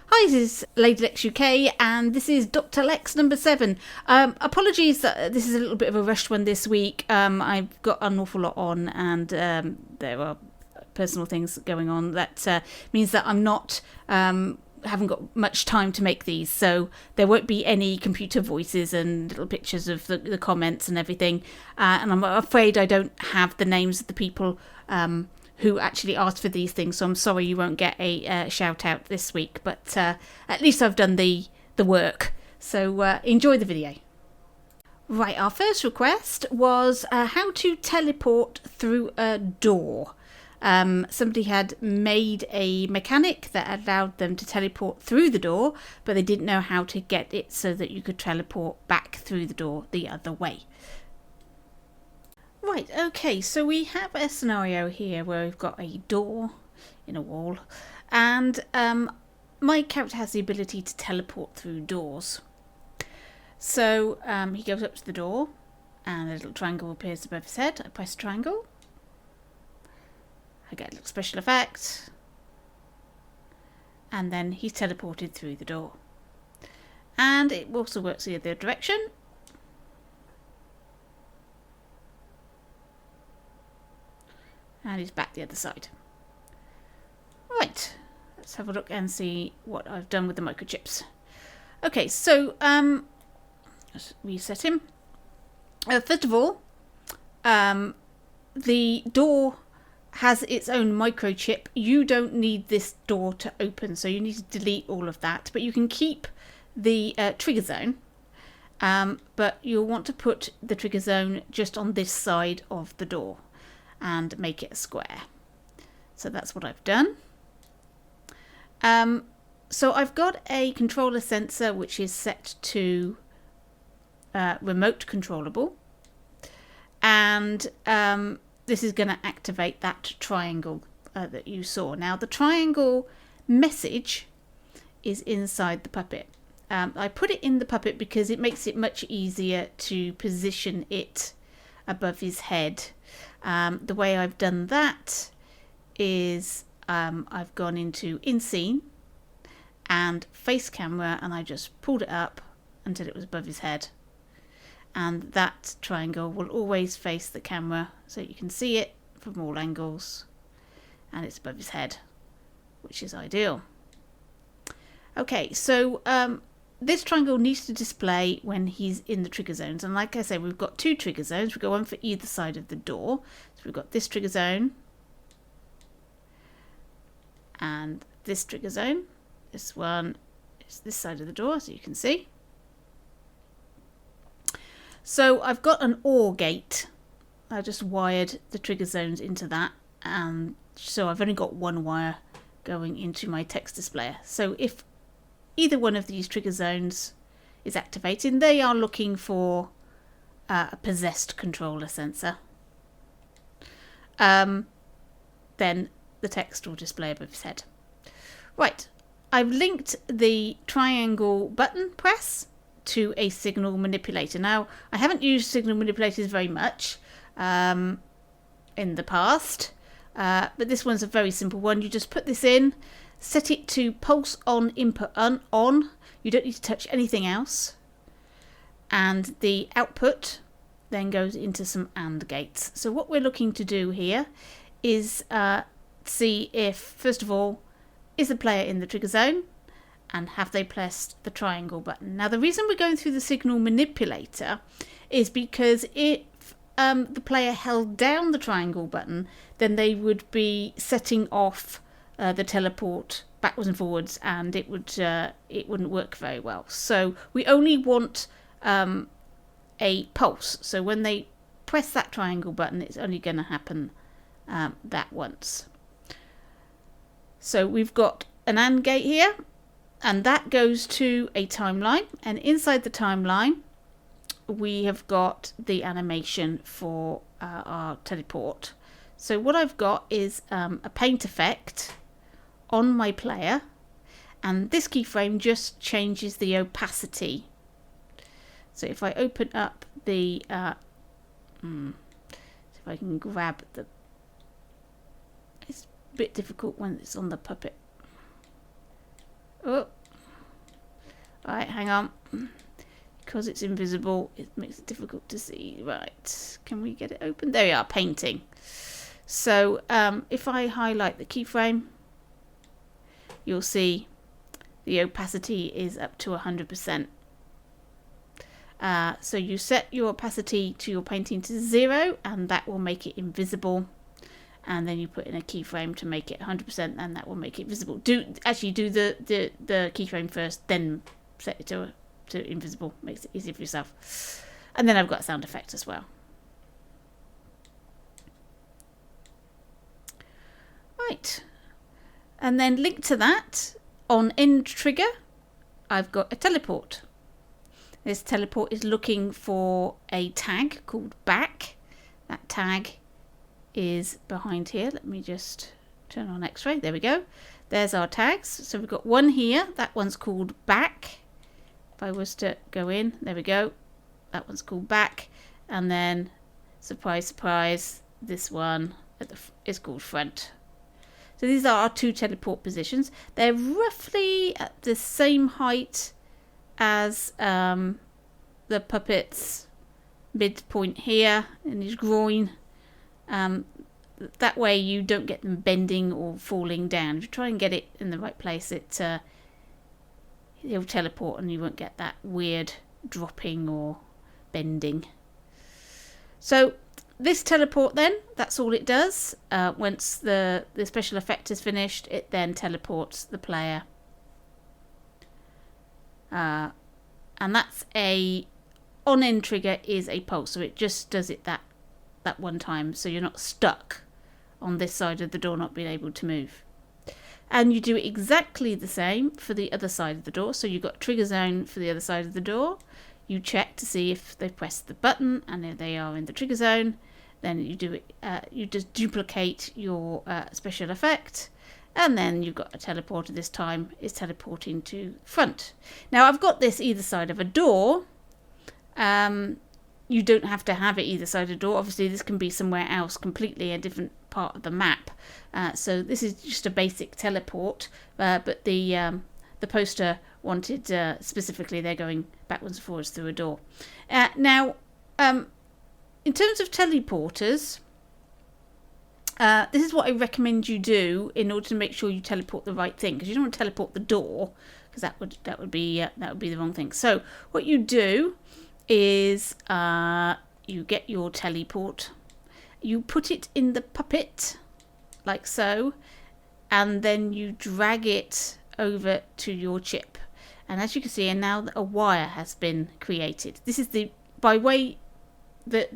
Hi, this is Lady Lex UK, and this is Dr. Lex number 7. Apologies that this is a little bit of a rushed one this week. I've got an awful lot on, and there are personal things going on. That means that I'm not haven't got much time to make these, so there won't be any computer voices and little pictures of the comments and everything. And I'm afraid I don't have the names of the people who actually asked for these things, so I'm sorry you won't get a shout out this week, but at least I've done the work, so enjoy the video. Right, our first request was how to teleport through a door. Somebody had made a mechanic that allowed them to teleport through the door, but they didn't know how to get it so that you could teleport back through the door the other way. Right, okay, so we have a scenario here where we've got a door in a wall, and my character has the ability to teleport through doors. So he goes up to the door, and a little triangle appears above his head. I press triangle. I get a little special effect, and then he's teleported through the door. And it also works the other direction. And he's back the other side. Right, let's have a look and see what I've done with the microchips. Okay, so let's reset him. First of all, the door has its own microchip. You don't need this door to open, so you need to delete all of that. But you can keep the trigger zone, but you'll want to put the trigger zone just on this side of the door and make it a square. So that's what I've done. So I've got a controller sensor which is set to remote controllable, and this is going to activate that triangle that you saw. Now the triangle message is inside the puppet. I put it in the puppet because it makes it much easier to position it above his head. The way I've done that is I've gone into in scene and face camera, and I just pulled it up until it was above his head, and that triangle will always face the camera so you can see it from all angles, and it's above his head, which is ideal. Okay, so this triangle needs to display when he's in the trigger zones, and like I say, we've got two trigger zones. We've got one for either side of the door. So we've got this trigger zone and this trigger zone. This one is this side of the door, so you can see. So I've got an OR gate. I just wired the trigger zones into that, and so I've only got one wire going into my text displayer. So if either one of these trigger zones is activated, they are looking for a possessed controller sensor. Then the text will display above his head. Right, I've linked the triangle button press to a signal manipulator. Now, I haven't used signal manipulators very much in the past, but this one's a very simple one. You just put this in, set it to pulse on input on. You don't need to touch anything else, and the output then goes into some AND gates. So what we're looking to do here is see if, first of all, is the player in the trigger zone, and have they pressed the triangle button. Now the reason we're going through the signal manipulator is because if the player held down the triangle button, then they would be setting off the teleport backwards and forwards, and it wouldn't work very well. So we only want a pulse. So when they press that triangle button, it's only going to happen that once. So we've got an AND gate here, and that goes to a timeline, and inside the timeline we have got the animation for our teleport. So what I've got is a paint effect on my player, and this keyframe just changes the opacity. So if I open up the if I can grab the, it's a bit difficult when it's on the puppet. Oh, Right, hang on. Because it's invisible, it makes it difficult to see. Right, can we get it open? There we are, painting. So if I highlight the keyframe, you'll see the opacity is up to 100%. So you set your opacity to your painting to 0, and that will make it invisible. And then you put in a keyframe to make it 100%, and that will make it visible. Do the keyframe first, then set it to invisible. Makes it easier for yourself. And then I've got a sound effect as well. Right, and then linked to that, on end trigger, I've got a teleport. This teleport is looking for a tag called back. That tag is behind here. Let me just turn on X-ray. There we go. There's our tags. So we've got one here. That one's called back. If I was to go in, there we go. That one's called back. And then, surprise, surprise, this one is called front. So these are our two teleport positions. They're roughly at the same height as the puppet's midpoint here in his groin. That way you don't get them bending or falling down. If you try and get it in the right place, it'll teleport and you won't get that weird dropping or bending. So this teleport then, that's all it does. Once the special effect is finished, it then teleports the player. And that's on end trigger is a pulse, so it just does it that one time, so you're not stuck on this side of the door not being able to move. And you do exactly the same for the other side of the door. So you've got trigger zone for the other side of the door. You check to see if they've pressed the button, and if they are in the trigger zone, then you do it. You just duplicate your special effect, and then you've got a teleporter. This time is teleporting to front. Now I've got this either side of a door. You don't have to have it either side of the door. Obviously, this can be somewhere else, completely a different part of the map. So this is just a basic teleport, but the poster wanted specifically they're going backwards and forwards through a door. Now, in terms of teleporters, this is what I recommend you do in order to make sure you teleport the right thing, because you don't want to teleport the door, because that would be the wrong thing. So what you do is you get your teleport, you put it in the puppet like so, and then you drag it over to your chip. And as you can see, and now a wire has been created. This is the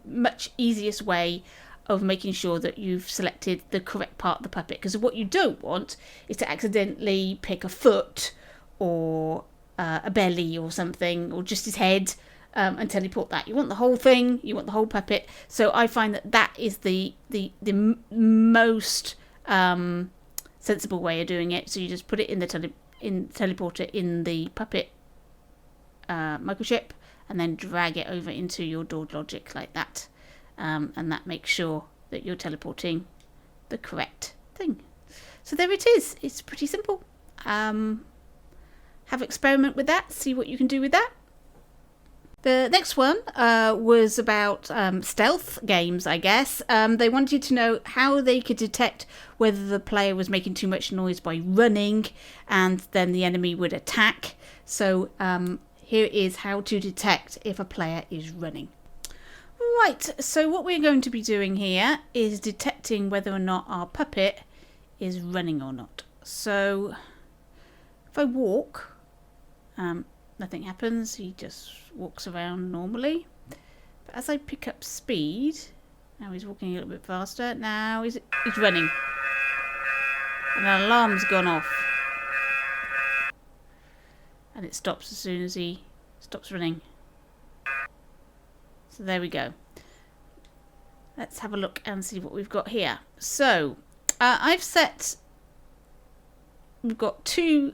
much easiest way of making sure that you've selected the correct part of the puppet, because what you don't want is to accidentally pick a foot or a belly or something, or just his head, and teleport that. You want the whole thing, you want the whole puppet. So I find that is the most sensible way of doing it. So you just put it in the teleporter in the puppet microchip, and then drag it over into your door logic like that, and that makes sure that you're teleporting the correct thing. So there it is. It's pretty simple. Have an experiment with that, see what you can do with that. The next one was about stealth games, I guess. They wanted to know how they could detect whether the player was making too much noise by running, and then the enemy would attack. So here is how to detect if a player is running. Right, so what we're going to be doing here is detecting whether or not our puppet is running or not. So if I walk, nothing happens, he just walks around normally. But as I pick up speed, now he's walking a little bit faster, now he's running. And an alarm's gone off. And it stops as soon as he stops running. So there we go. Let's have a look and see what we've got here. So we've got 2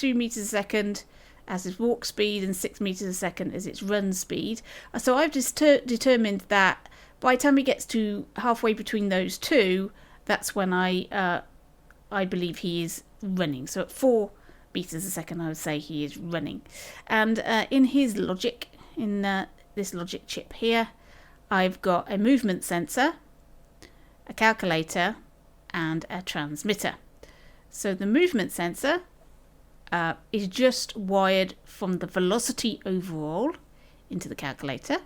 meters a second as its walk speed and 6 meters a second as its run speed. So I've just determined that by the time he gets to halfway between those two, that's when I believe he is running. So at 4 meters a second, I would say he is running. And in his logic, in this logic chip here, I've got a movement sensor, a calculator, and a transmitter. So the movement sensor is just wired from the velocity overall into the calculator.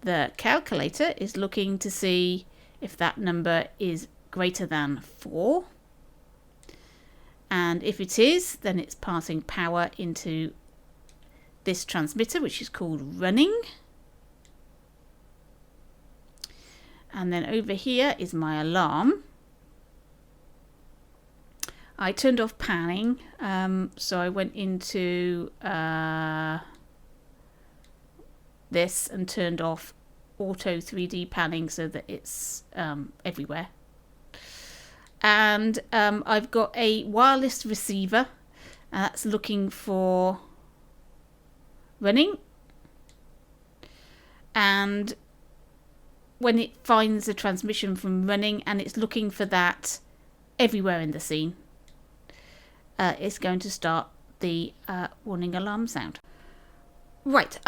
The calculator is looking to see if that number is greater than 4. And if it is, then it's passing power into this transmitter, which is called running. And then over here is my alarm. I turned off panning, so I went into this and turned off auto 3D panning so that it's everywhere. And I've got a wireless receiver that's looking for running, and when it finds a transmission from running and it's looking for that everywhere in the scene, it's going to start the warning alarm sound. Right,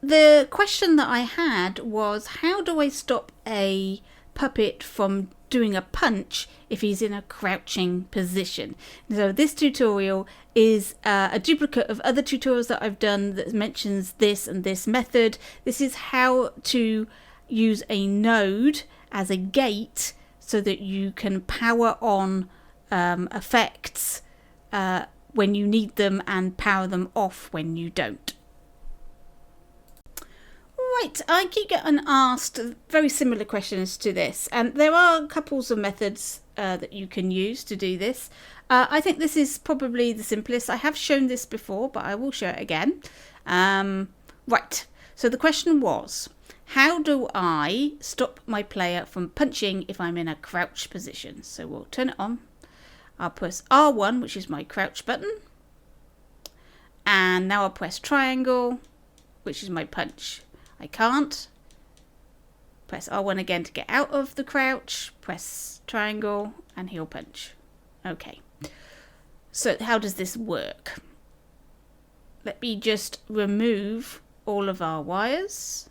the question that I had was, how do I stop a puppet from doing a punch if he's in a crouching position? So this tutorial is a duplicate of other tutorials that I've done that mentions this and this method. This is how to use a node as a gate so that you can power on effects when you need them and power them off when you don't. Right, I keep getting asked very similar questions to this, and there are couples of methods that you can use to do this. I think this is probably the simplest. I have shown this before, but I will show it again. Right, so the question was, how do I stop my player from punching if I'm in a crouch position? So we'll turn it on. I'll press R1, which is my crouch button. And now I'll press triangle, which is my punch. I can't. Press R1 again to get out of the crouch. Press triangle and he'll punch. Okay. So how does this work? Let me just remove all of our wires.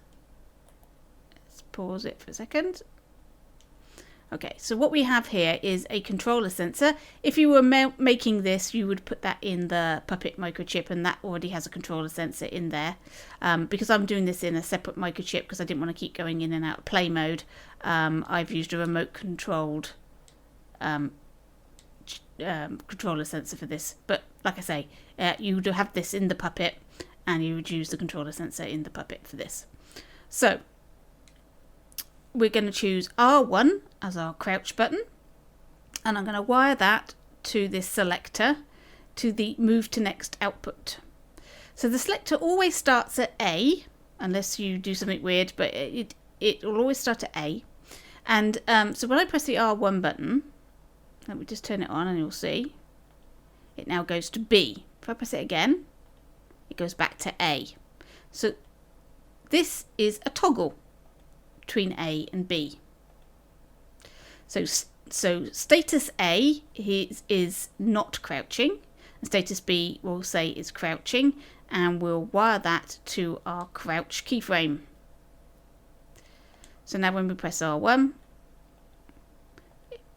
Let's pause it for a second. Okay, so what we have here is a controller sensor. If you were making this, you would put that in the Puppet microchip, and that already has a controller sensor in there. Because I'm doing this in a separate microchip because I didn't want to keep going in and out of play mode, I've used a remote controlled controller sensor for this. But like I say, you would have this in the Puppet, and you would use the controller sensor in the Puppet for this. So we're going to choose R1 as our crouch button, and I'm going to wire that to this selector to the move to next output. So the selector always starts at A, unless you do something weird, but it will always start at A. And so when I press the R1 button, let me just turn it on and you'll see it now goes to B. If I press it again, it goes back to A. So this is a toggle between A and B. So status A is not crouching, and status B will say is crouching, and we'll wire that to our crouch keyframe. So now when we press R1,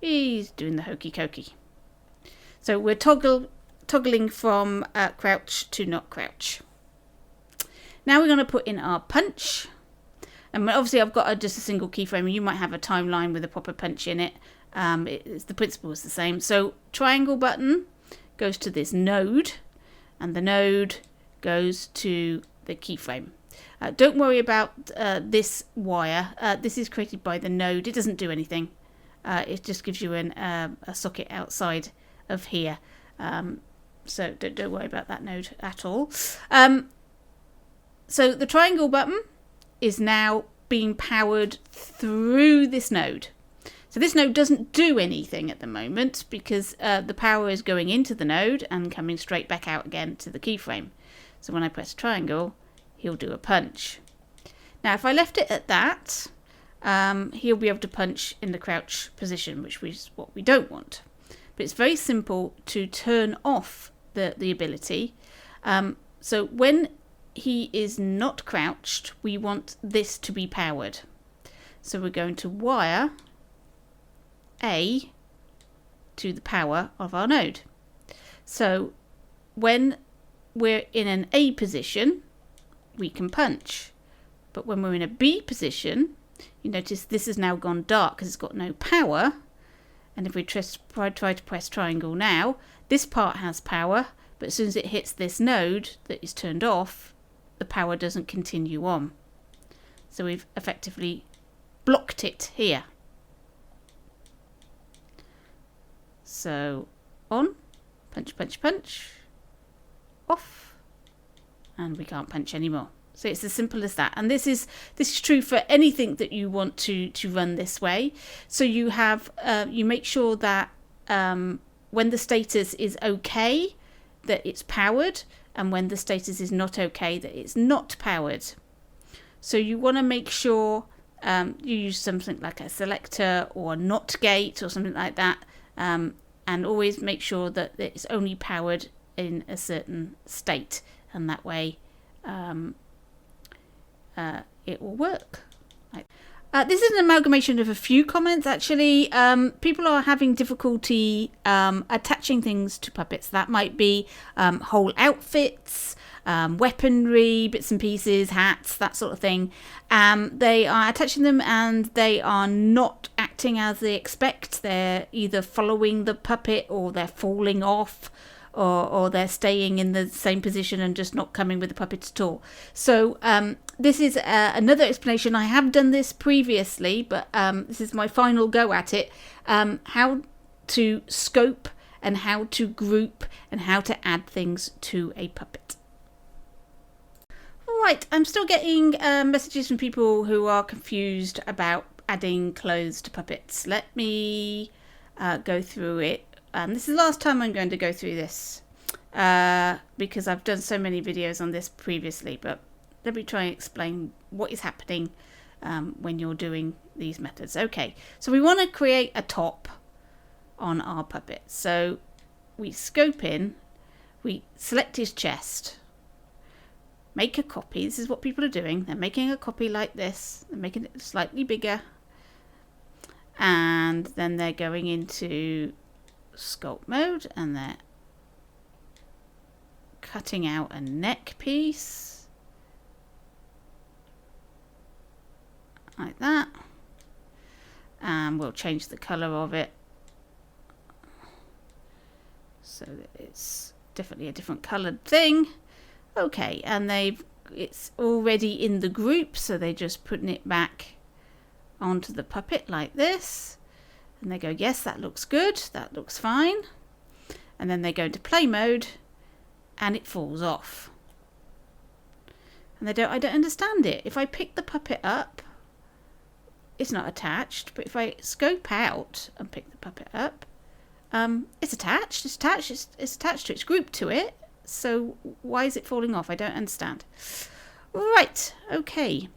he's doing the hokey cokey. So we're toggling from crouch to not crouch. Now we're going to put in our punch. And obviously I've got just a single keyframe. You might have a timeline with a proper punch in it. The principle is the same. So triangle button goes to this node, and the node goes to the keyframe. Don't worry about this wire. This is created by the node. It doesn't do anything. It just gives you a socket outside of here. So don't worry about that node at all. So the triangle button is now being powered through this node. So this node doesn't do anything at the moment because the power is going into the node and coming straight back out again to the keyframe. So when I press triangle, he'll do a punch. Now if I left it at that, he'll be able to punch in the crouch position, which is what we don't want. But it's very simple to turn off the ability. So when he is not crouched, we want this to be powered. So we're going to wire A to the power of our node. So when we're in an A position, we can punch. But when we're in a B position, you notice this has now gone dark because it's got no power. And if we try to press triangle now, this part has power, but as soon as it hits this node that is turned off, the power doesn't continue on. So we've effectively blocked it here. So on, punch, punch, punch, off, and we can't punch anymore. So it's as simple as that. And this is true for anything that you want to run this way. So you have you make sure that when the status is okay, that it's powered, and when the status is not okay, that it's not powered. So you want to make sure you use something like a selector or a not gate or something like that, and always make sure that it's only powered in a certain state, and that way it will work. This is an amalgamation of a few comments actually. People are having difficulty attaching things to puppets. That might be whole outfits, weaponry, bits and pieces, hats, that sort of thing. They are attaching them and they are not acting as they expect. They're either following the puppet, or they're falling off, or they're staying in the same position and just not coming with the puppet at all. So this is another explanation. I have done this previously, but this is my final go at it. How to scope and how to group and how to add things to a puppet. Right, I'm still getting messages from people who are confused about adding clothes to puppets. Let me go through it. This is the last time I'm going to go through this because I've done so many videos on this previously, but let me try and explain what is happening when you're doing these methods. Okay, so we want to create a top on our puppet. So we scope in, we select his chest, make a copy. This is what people are doing. They're making a copy like this. They're making it slightly bigger. And then they're going into sculpt mode and they're cutting out a neck piece like that, and we'll change the color of it so that it's definitely a different colored thing. Okay, and it's already in the group, so they're just putting it back onto the puppet like this. And they go, yes, that looks good, that looks fine. And then they go into play mode and it falls off. And I don't understand it. If I pick the puppet up, it's not attached. But if I scope out and pick the puppet up, it's attached. It's attached to it. It's grouped to it. So why is it falling off? I don't understand. Right, okay.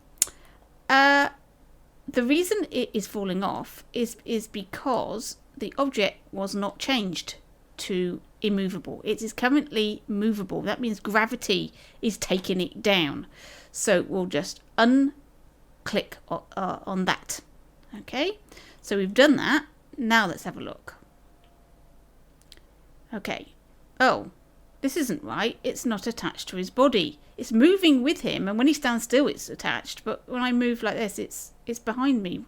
The reason it is falling off is because the object was not changed to immovable. It is currently movable. That means gravity is taking it down. So we'll just unclick on that. Okay, so we've done that. Now let's have a look. Okay. Oh, this isn't right. It's not attached to his body. It's moving with him, and when he stands still, it's attached. But when I move like this, it's behind me.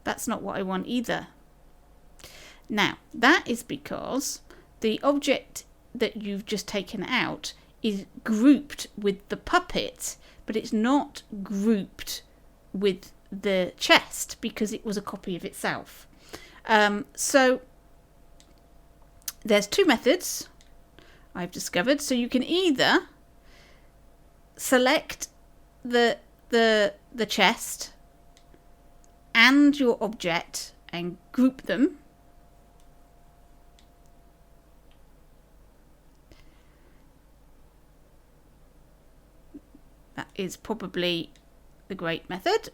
That's not what I want either. Now, that is because the object that you've just taken out is grouped with the puppet, but it's not grouped with the chest because it was a copy of itself. So there's two methods I've discovered. So you can either select the chest and your object and group them. That is probably the great method.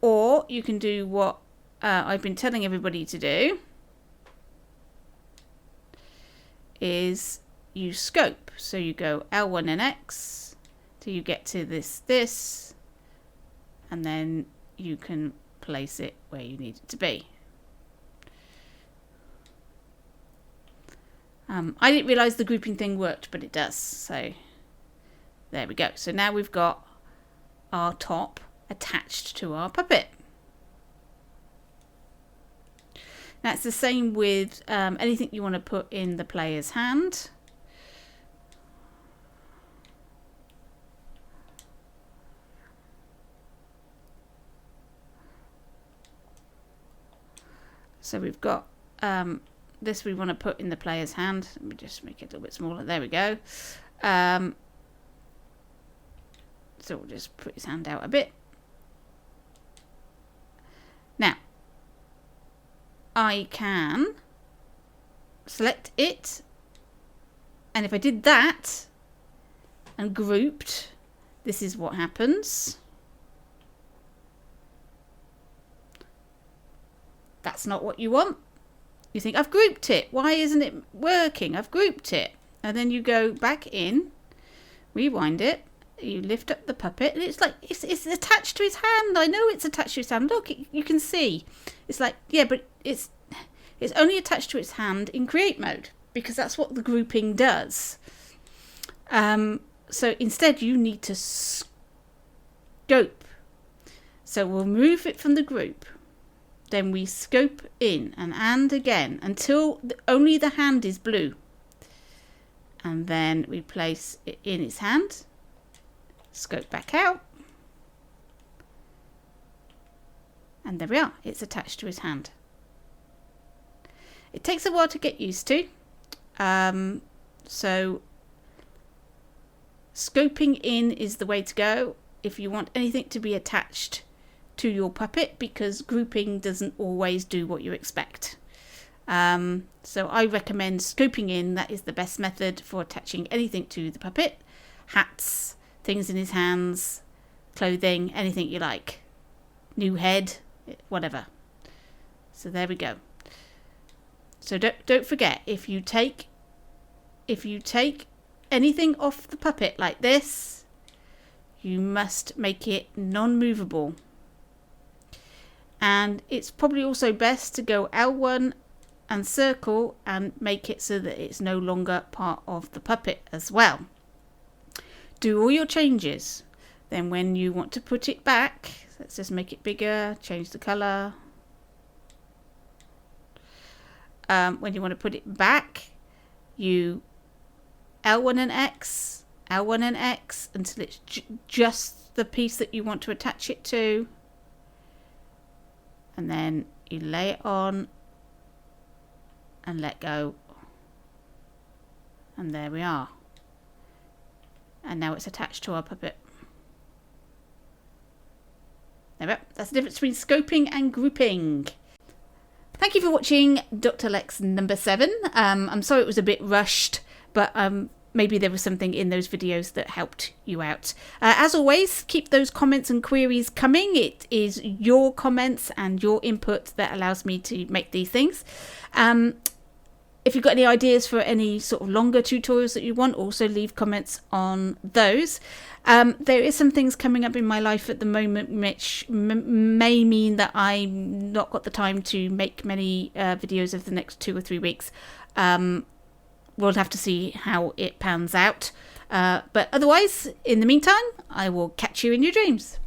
Or you can do what I've been telling everybody to do, is you scope. So you go L1 and X till you get to this, and then you can place it where you need it to be. I didn't realise the grouping thing worked, but it does. So there we go. So now we've got our top attached to our puppet. Now it's the same with anything you want to put in the player's hand. So we've got this we want to put in the player's hand. Let me just make it a little bit smaller. There we go. So we'll just put his hand out a bit. Now, I can select it, and if I did that and grouped, this is what happens. That's not what you want. You think, I've grouped it. Why isn't it working? I've grouped it. And then you go back in, rewind it, you lift up the puppet, and it's like, it's attached to his hand. I know it's attached to his hand. Look, you can see. It's like, yeah, but it's only attached to its hand in create mode, because that's what the grouping does. So instead, you need to scope. So we'll move it from the group. Then we scope in and again until only the hand is blue. And then we place it in his hand. Scope back out. And there we are. It's attached to his hand. It takes a while to get used to. So scoping in is the way to go if you want anything to be attached to your puppet, because grouping doesn't always do what you expect. So I recommend scoping in. That is the best method for attaching anything to the puppet. Hats, things in his hands, clothing, anything you like. New head, whatever. So there we go. So don't forget, if you take anything off the puppet like this, you must make it non-movable. And it's probably also best to go L1 and circle and make it so that it's no longer part of the puppet as well. Do all your changes. Then when you want to put it back, let's just make it bigger, change the colour. When you want to put it back, you L1 and X, L1 and X until it's just the piece that you want to attach it to. And then you lay it on and let go. And there we are. And now it's attached to our puppet. There we are. That's the difference between scoping and grouping. Thank you for watching Dr. Lex number 7. I'm sorry it was a bit rushed, but maybe there was something in those videos that helped you out. As always, keep those comments and queries coming. It is your comments and your input that allows me to make these things. If you've got any ideas for any sort of longer tutorials that you want, also leave comments on those. There is some things coming up in my life at the moment which may mean that I've not got the time to make many videos over the next 2 or 3 weeks. We'll have to see how it pans out. But otherwise, in the meantime, I will catch you in your dreams.